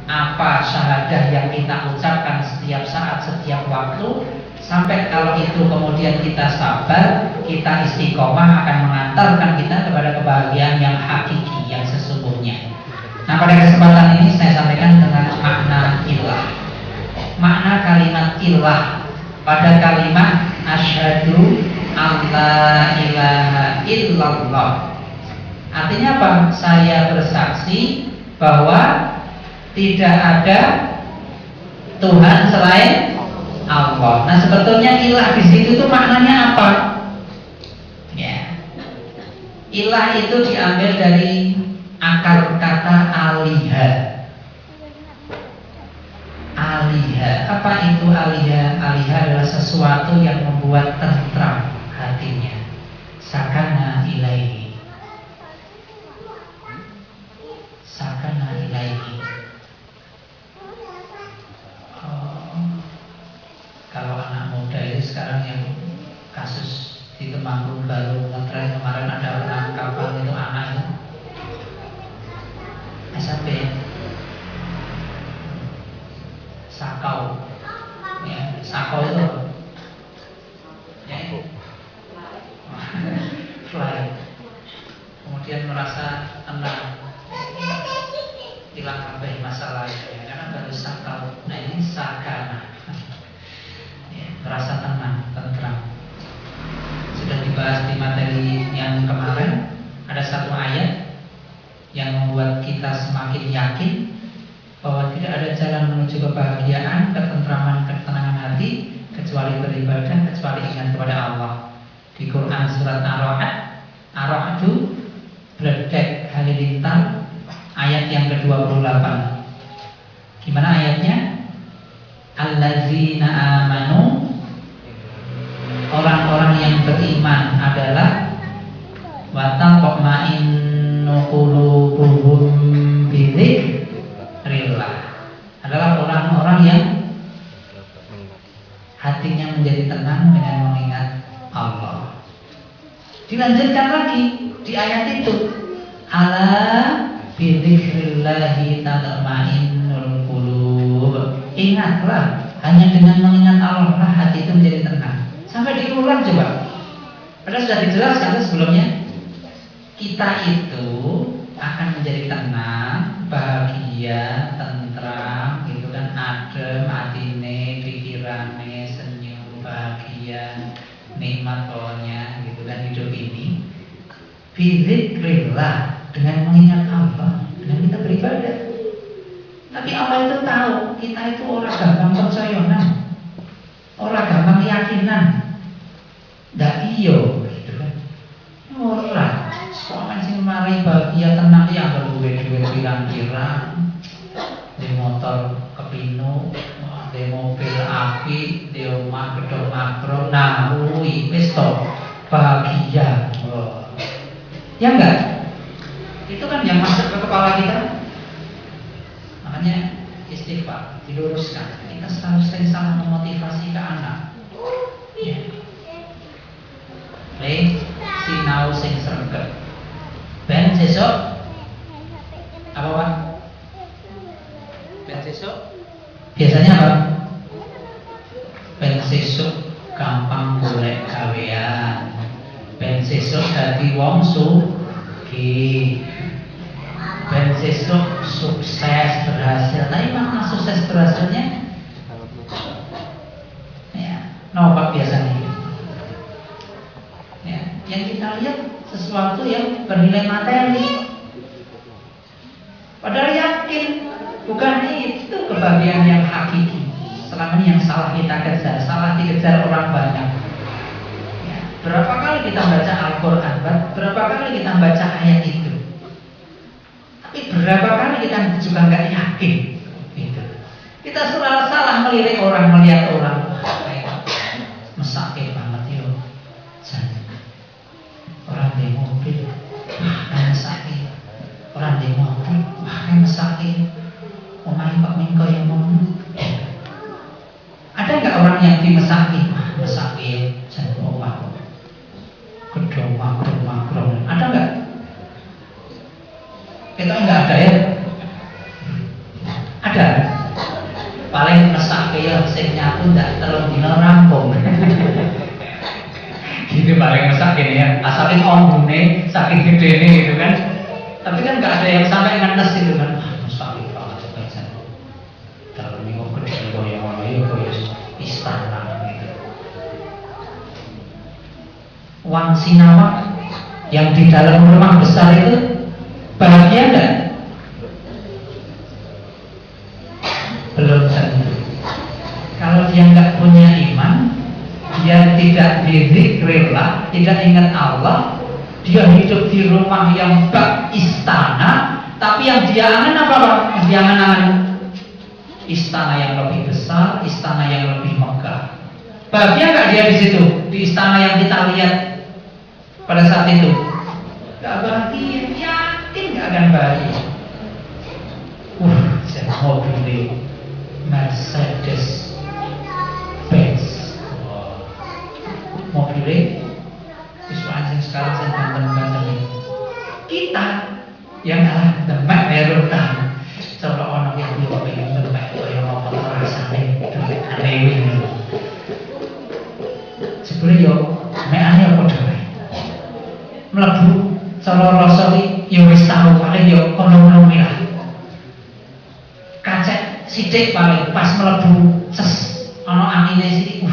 apa syahadah yang kita ucapkan setiap saat, setiap waktu, sampai kalau itu kemudian kita sabar, kita istiqomah, akan mengantarkan kita kepada kebahagiaan yang hakiki, yang sesungguhnya. Nah, pada kesempatan ini saya sampaikan dengan makna ilah. Makna kalimat ilah pada kalimat asyhadu alla ilaha illallah. Artinya apa? Saya bersaksi bahwa tidak ada Tuhan selain Allah. Nah, sebetulnya ilah di situ itu maknanya apa? Ya. Ilah itu diambil dari akar kata aliha. Aliha. Apa itu aliha? Aliha adalah sesuatu yang membuat tentram hatinya. Sakana ilaihi. Sakana ilaihi. Kalau anak muda itu sekarang yang kasus di Temanggung baru ngetren kemarin, ada orang kapal itu anak itu SMP sakau, ya sakau itu ya itu fly, kemudian merasa tenang, hilang kabeh masalahnya karena baru sakau. Nah, ini sakana, merasa tenang, tentram. Sudah dibahas di materi yang kemarin. Ada satu ayat yang membuat kita semakin yakin bahwa tidak ada jalan menuju kebahagiaan, ketentraman, ketenangan hati kecuali beribadah, kecuali ingat kepada Allah. Di Quran surat Ar-Ra'd, Ar-Ra'd itu Bledek Halilintar, ayat yang ke-28. Gimana ayatnya? Allazina amanu, orang-orang yang beriman adalah wa tatma'innu qulubuhum bidzikrillah, adalah orang-orang yang hatinya menjadi tenang dengan mengingat Allah. Dilanjutkan lagi di ayat itu, ala bidzikrillahi tatma'innul qulub. Ingatlah, hanya dengan mengingat Allah lah hati itu menjadi tenang. Sampai diulang coba. Padahal sudah dijelaskan sebelumnya. Kita itu akan menjadi tenang, bahagia, tentram, gitu kan, adem, atine, pikirane, senyum, bahagia, nikmat pokoknya, gitu kan hidup ini. Bizikrillah, dengan mengingat Allah, dengan kita beribadah. Tapi Allah itu tahu kita itu orang gampang percayonan, orang gampang keyakinan. Ndak iyo gitu kan. Ora, soalnya sing mari bahagia tenang ya kalau duwe-duwe pirang-pirang. Di motor kepino, di mobil api, di omah gedung makro, nah wis to bahagia. Oh. Ya enggak? Itu kan yang masuk ke kepala kita. Makanya istighfar diluruskan. Kita seharusnya sama memotivasi ke anak. Ya. Sinau sing sregep. Ben sesuk apa Pak? Ben sesuk biasanya apa? Ben sesuk gampang golek gawean. Ben sesuk dadi wong sugih. Ben sesuk sukses berhasil. Tapi makna sukses berhasilnya ya, Pak biasanya. Ya, yang kita lihat sesuatu yang bernilai materi. Padahal yakin bukan itu kebahagiaan yang hakiki. Selama ini yang salah kita kejar, salah dikejar orang banyak. Ya, berapa kali kita baca Al-Quran, berapa kali kita baca ayat itu. Tapi berapa kali kita juga nggak yakin. Gitu. Kita salah melirik orang, melihat orang. Mesake banget yo. Orang di mobil, kayak mesake. Orang di mobil, kayak mesake. Omahe Pak Mingko yang ngomong. Ada nggak orang yang dimesaki? Mesake jan omah. Gedung makro. Ada nggak? Kita nggak ada ya. Ada. Paling mesake ya sing nyapu ndak telung dina rampung. Gitu paling mesake ya. Asalin ombune saking gedene gitu kan. Tapi kan nggak ada yang sampai ngenes itu kan. Mesake banget aja. Kalau minggu gede koyo ngono ya istana gitu. Wang Sinawak yang di dalam rumah besar itu bahagia enggak? Belum tentu. Kalau dia nggak punya iman, dia tidak berzikrillah, tidak ingat Allah, dia hidup di rumah yang bak istana, tapi yang dia angan apa Pak? Yang dia angan istana yang lebih besar, istana yang lebih megah. Bahagia nggak dia di situ, di istana yang kita lihat pada saat itu? Nggak bahagia, yakin nggak akan bahagia. Saya mau pilih Mercedes Benz. Mobilnya isu anjing sekarang saya banten-banten ini. Kita yang demek merutang. Coba orang yang juga pengen demek yang mau rasanya aneh ini. Sebenarnya yo meane apa dhewe. Mlebu cara rasa iki yo wis tau paling yo ono lah. Kacek sidik paling pas mlebu ses ana angine sithik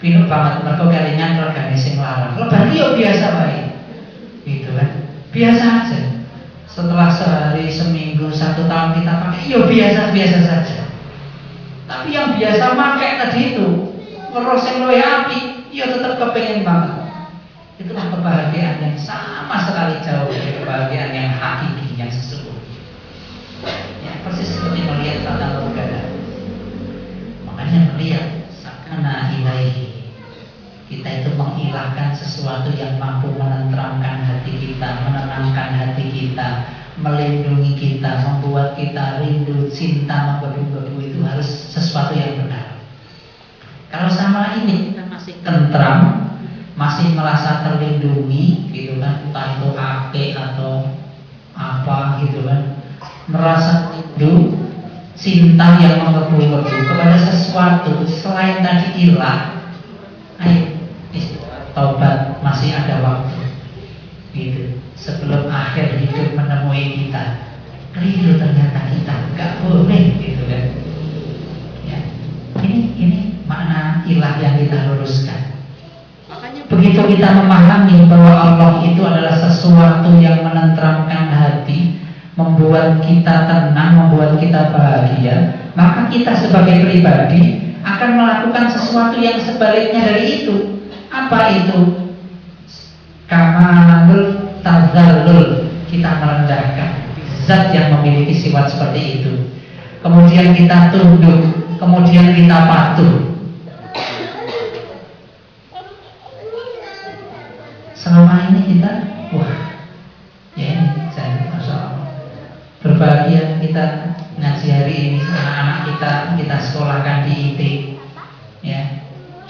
pinuk banget mergo kelingan regane sing larang. Lebar yo biasa wae. Gitu kan. Biasa aja. Setelah sehari, seminggu, 1 tahun kita pakai yo biasa-biasa saja. Tapi yang biasa pakai tadi itu terus sing luwih apik yo tetep kepengen banget. Itulah kebahagiaan yang sama sekali jauh dari kebahagiaan yang hakiki, yang sesungguhnya. Persis seperti melihat tata udara. Makanya melihat sakana ilaihi, kita itu mengilahkan sesuatu yang mampu menenteramkan hati kita, menenangkan hati kita, melindungi kita, membuat kita rindu, cinta, menggebu-gebu. Itu harus sesuatu yang benar. Kalau sama ini kita masih tentram, masih merasa terlindungi gitu kan, entah itu ake atau apa gitu kan, merasa rindu, cinta yang menggebu-gebu kepada sesuatu selain tadi ilah, ayo taubat, masih ada waktu gitu, sebelum akhir hidup menemui kita. Keliru ternyata kita, nggak boleh gitu kan ya. Ini makna ilah yang kita luruskan. Makanya begitu kita memahami bahwa Allah itu adalah sesuatu yang menenteramkan hati, membuat kita tenang, membuat kita bahagia, maka kita sebagai pribadi akan melakukan sesuatu yang sebaliknya dari itu. Apa itu? Kamalul tazallul, kita merendahkan zat yang memiliki sifat seperti itu. Kemudian kita tunduk, kemudian kita patuh. Selama ini kita, ya ini saya masalah. Berbahagia kita ngaji hari ini, anak-anak kita sekolahkan di IT ya.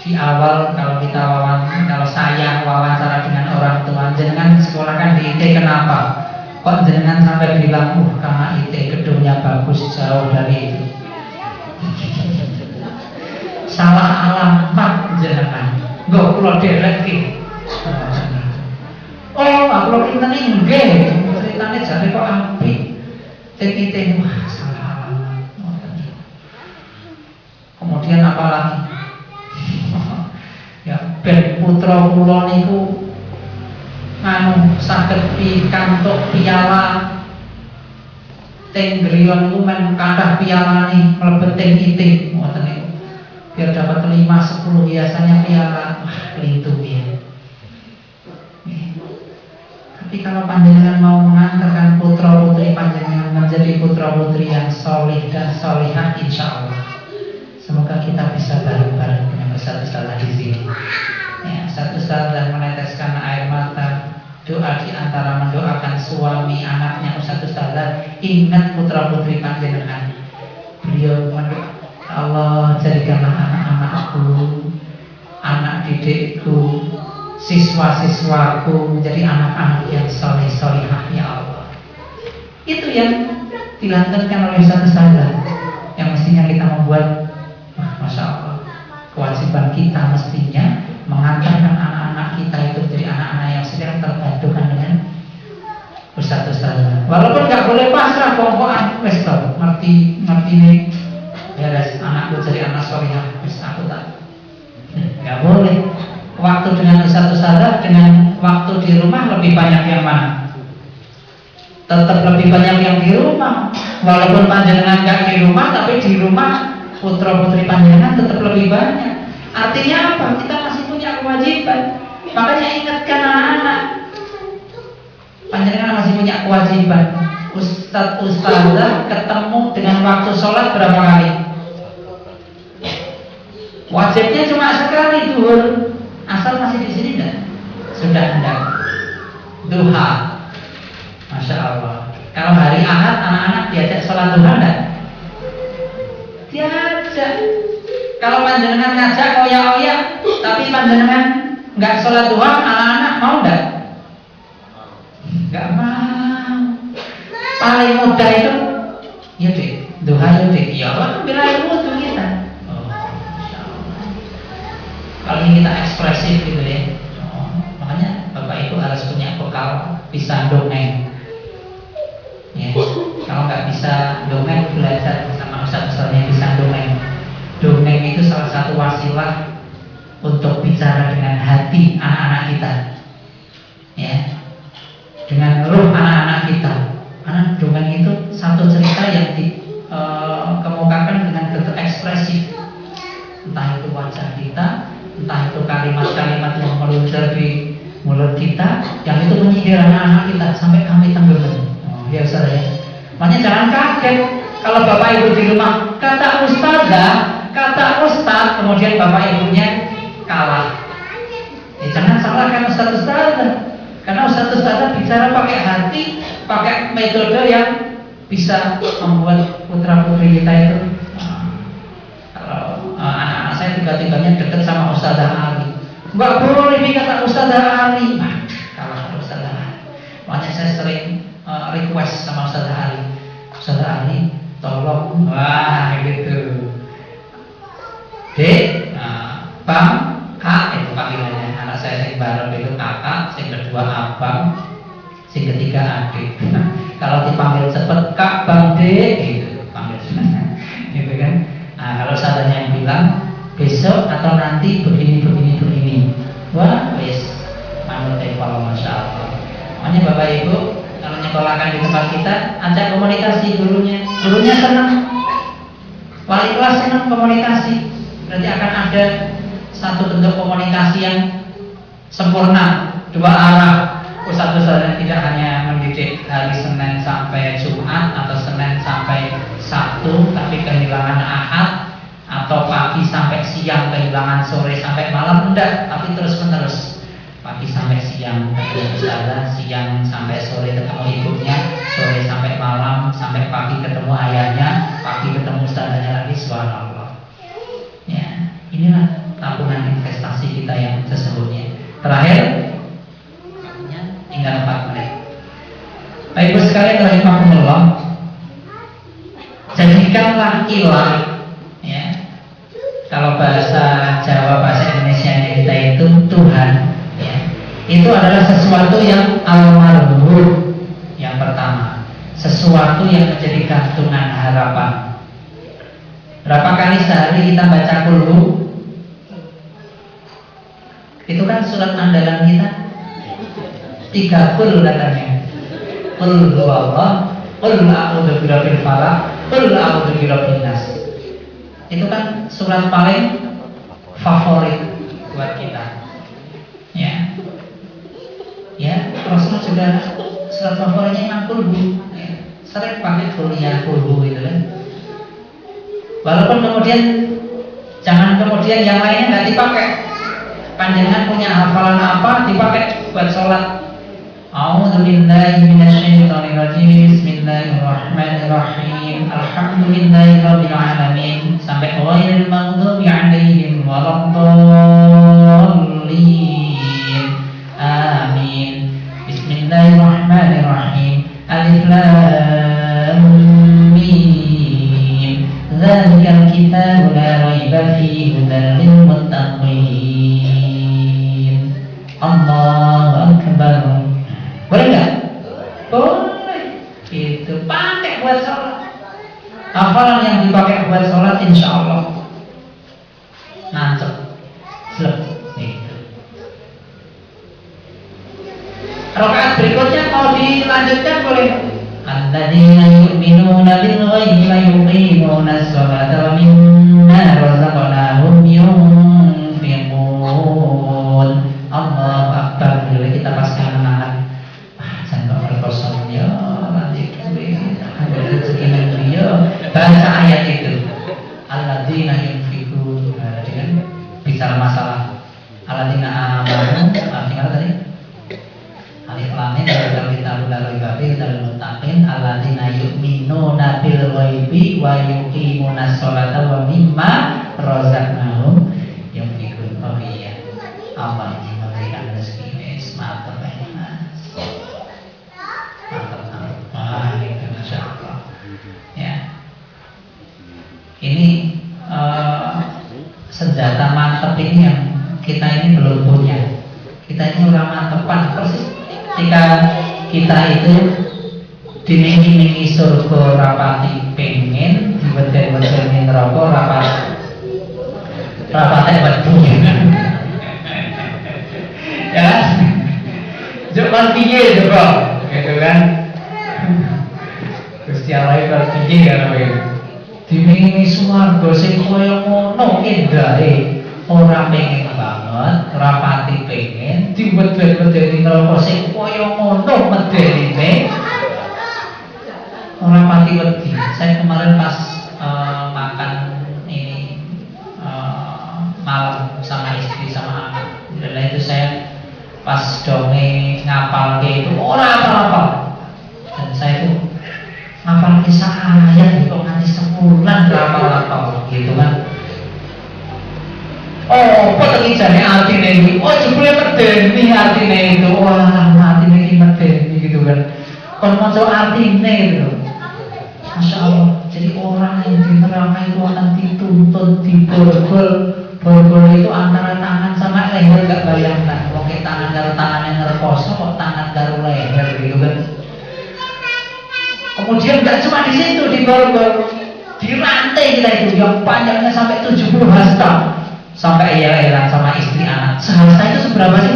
Di awal kalau saya wawancara dengan orang tua, jenengan sekolahkan di IT kenapa? Kok jenengan sampai bilang karena IT gedungnya bagus, jauh dari itu. Salah alamat jenengan. Nggak kula derek iki. Aku pinten iki nggih, ceritane jare kok apik. IT salah alamat. Kemudian apa lagi? Ya, ben putra kula niku saged pikantuk piala teng griya niku men kathah pialane mlebet teng IT ngoten niku. Biar dapat 5 10 biasanya piala. Itu ya. Tapi kalau panjenengan mau mengantarkan putra putri panjenengan menjadi putra putri yang solih dan solihah, insya Allah semoga kita bisa bareng-bareng dengan ustaz-ustaz di sini. Ya, ustaz-ustaz dan meneteskan air mata, doa di antara mendoakan suami anaknya ustaz-ustaz, ingat putra putri panjenengan. Beliau mendoa, Allah jadikanlah anak-anakku, anak didikku, siswa-siswaku menjadi anak-anak yang soleh-solihah ya Allah. Itu yang dilantunkan oleh ustaz-ustaz. mestinya kita membuat, Masya Allah, kewajiban kita mestinya mengantarkan anak-anak kita itu jadi anak-anak yang sedang terpadukan dengan ustaz-ustaz. Walaupun nggak boleh pasrah, pokoknya wes tau, ngerti nih, ya anakku jadi anak solihah, wes aku tak, nggak boleh. Waktu dengan ustaz-ustaz dengan waktu di rumah lebih banyak yang mana? Tetap lebih banyak yang di rumah. Walaupun panjenengan nggak di rumah, tapi di rumah putra putri panjenengan tetap lebih banyak. Artinya apa? Kita masih punya kewajiban. Makanya ingatkan anak-anak, panjenengan masih punya kewajiban. Ustaz-ustazah ketemu dengan waktu sholat berapa kali? Wajibnya cuma sekali duhur. Asal masih di sini enggak? Sudah enggak? Duha. Masya Allah. Kalau hari Ahad anak-anak diajak sholat duha enggak? Diajak. Kalau panjenengan ngajak oya-oya, tapi panjenengan enggak sholat duha, anak-anak mau enggak? Enggak mau. Paling mudah itu, ya deh, duha ya deh. Ya Allah, bila ilmu tuh kita. Kalau ini kita ekspresif gitu ya, makanya Bapak Ibu harus punya bekal bisa dongeng. Ya, kalau nggak bisa dongeng, belajar sama ustaz-ustaznya bisa dongeng. Dongeng itu salah satu wasilah untuk bicara dengan hati anak-anak kita, ya, dengan ruh anak-anak kita. Karena dongeng itu satu cerita yang dikemukakan dengan bentuk ekspresif, entah itu wajah kita, entah itu kalimat-kalimat yang meluncur di mulut kita, yang itu menyihir anak-anak kita sampai kami tenggelam. Ya Ustaz ya. Makanya jangan kaget kalau Bapak Ibu di rumah kata ustazah, kata ustaz, kemudian Bapak Ibunya kalah. Jangan salahkan ustaz-ustazah, karena ustaz-ustazah bicara pakai hati, pakai metode yang bisa membuat putra-putri kita itu. Kalau anak-anak saya tiba-tibanya dekat sama Ustazah Ali, nggak boleh nih kata Ustazah Ali, kalah Ustazah Ali. Makanya saya sering request sama Ustazah Ali, Ustazah Ali tolong, wah gitu, Dek, Bang, Kak, itu panggilannya. Anak saya yang baru itu kakak, yang kedua abang, yang ketiga adik. Kalau dipanggil cepet Kak, Bang, Dek, gitu panggil gitu kan. Nah, kalau seadanya yang bilang besok atau nanti begini, wah, wis manut kalau Masya Allah. Makanya Bapak Ibu kalau nyekolahkan di tempat kita, ajak komunikasi gurunya senang, wali kelas senang komunikasi. Berarti akan ada satu bentuk komunikasi yang sempurna, dua arah. Ustaz-ustaz tidak hanya mendidik hari Senin sampai Jumat atau Senin sampai Sabtu, tapi kehilangan Ahad, atau pagi sampai siang kehilangan sore sampai malam, enggak, tapi terus menerus. Pagi sampai siang ketemu ustazah, siang sampai sore ketemu ibunya, sore sampai malam, sampai pagi ketemu ayahnya, pagi ketemu ustazahnya lagi. Subhanallah. Ya, inilah tabungan investasi kita yang sesungguhnya. Terakhir, tinggal 4 menit. Baik Ibu sekalian rahimahumullah, jadikanlah ilah, ya. Kalau bahasa Jawa, bahasa Indonesia kita itu Tuhan, ya. Itu adalah sesuatu yang al-marhum. Yang pertama, sesuatu yang menjadi gantungan harapan. Berapa kali sehari kita baca kulhu? Itu kan surat andalan kita. 3 kul katanya. Qul huwallah, qul a'udzu birabbil falaq, qul a'udzu birabbin nas. Itu kan surat paling favorit buat kita. Ya. Ya, Rasul juga surat favoritnya Imam Qulhu. Ya. Sering pakai kuliah Qulhu itu kan. Walaupun kemudian jangan kemudian yang lainnya nggak dipakai. Panjenengan punya hafalan apa dipakai buat sholat. A'udzu billahi minasyaitonir rajim. Bismillahirrahmanirrahim. Alhamdulillahirabbil alamin sampai ghairil maghdubi 'alaihim waladdallin. Amin. Bismillahirrahmanirrahim. Alif lam mim. dzalikal kitabu la raiba fihi hudan lil muttaqin. Allahu akbar. Boleh nggak? Boleh. Itu pakai buat sholat. Hafalan yang dipakai buat sholat insya Allah nancep. Itu. Rakaat berikutnya mau dilanjutkan boleh. Alladzina yu'minuna bil ghaibi wa yuqimuna ash-sholata wa mimma razaqnahum yunfiqun. Allahu akbar. Boleh kita paskan anak. Jangan berkosong ya, nanti ada rezeki dia. Baca ayat itu. Alladzina yunfiqun. Kan bicara masalah alladzina amanu. Artinya tadi alif lam mim dalam kitab al-ghaibi dalam muttaqin alladzina yu'minuna bil ghaibi wa yuqimuna sholata wa mimma razaqnahum yunfiqun. Oh iya, Allah ini memberikan rezeki mantap ini mas, mantap. Itu masya Allah ya. Ini senjata mantap ini yang kita ini belum punya. Kita ini orang mantepan persis. Ketika kita itu dimingi-mingi surga rapati pengen, diweden-wedeni neraka rapati wedi. Ya kan? Jangan piye coba, gitu kan? Gusti Allah itu piye kan kowe? Dimingi swarga sing kaya ngono endahe. Ora pengen banget, rapati pengen, diwed-wedeni neraka sing kaya ngono medenine. Ora pati wedi. Saya kemarin pas makan ini malam sama istri sama anak. Dan itu saya pas donge ngapalke itu ora apa-apa. Dan saya itu ngapalke ayat itu nanti sebulan berapa gitu kan. Oh, apa tadi jane artine iki? Oh, jebule medeni artine itu. Wah, artine iki medeni gitu kan. Kon maca artine itu. Masya Allah. Jadi orang yang di neraka itu akan dituntut, diborgol. Borgol itu antara tangan sama leher, gak bayangkan. Oke, tangan karo tangan yang ngerekoso, kok tangan karo leher gitu kan. Kemudian gak cuma di situ diborgol, dirantai kita itu yang panjangnya sampai 70 hasta. Sampai ia sama istri anak. Sehasta itu seberapa sih?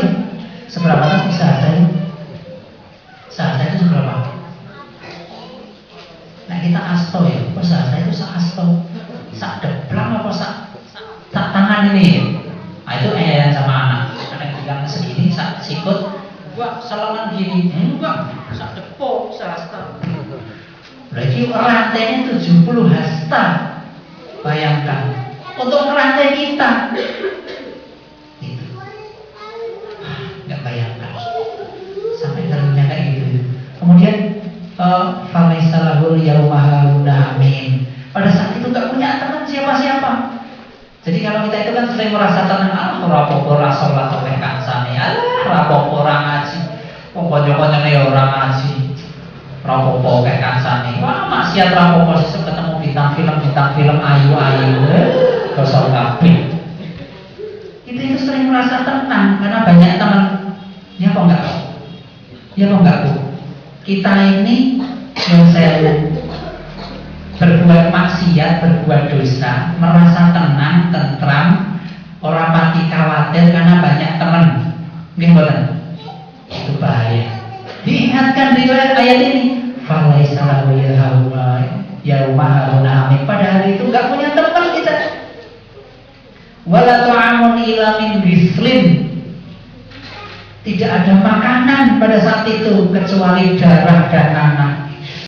Seberapa kan sehasta itu? Sehasta itu seberapa? Nah kita asto ya. Kok sehasta itu seasto? Sak deblang apa sak tangan ini? Nah itu ia sama anak. Anak yang segini sak sikut. Gua salaman gini. Enggak. Sak depo sehasta. Berarti rantainya 70 hasta. Bayangkan. Untuk merantai kita itu nggak bayangkan sampai ternyata kayak gitu. Kemudian falaisalahul yaumahuna amin. Pada saat itu nggak punya teman siapa-siapa. Jadi kalau kita itu kan sering merasa tenang, rapopo ora salat oleh kancane, rapopo ora ngaji, wong kanca-kancane ya ora ngaji, rapopo kayak kancane, wah maksiat rapopo sesuk ketemu bintang film ayu-ayu. Kosong kabeh. Itu sering merasa tenang karena banyak teman. Ya kok enggak? Ya kok enggak, Bu? Kita ini yang saya berbuat maksiat, berbuat dosa, merasa tenang, tentram, orang mati khawatir karena banyak teman. Nggih mboten? Itu bahaya. Diingatkan di ayat ini, falaisa lahu yaumahuna amin. Pada hari itu enggak punya teman kita. Wala ta'amun illa min ghislin. Tidak ada makanan pada saat itu kecuali darah dan nanah.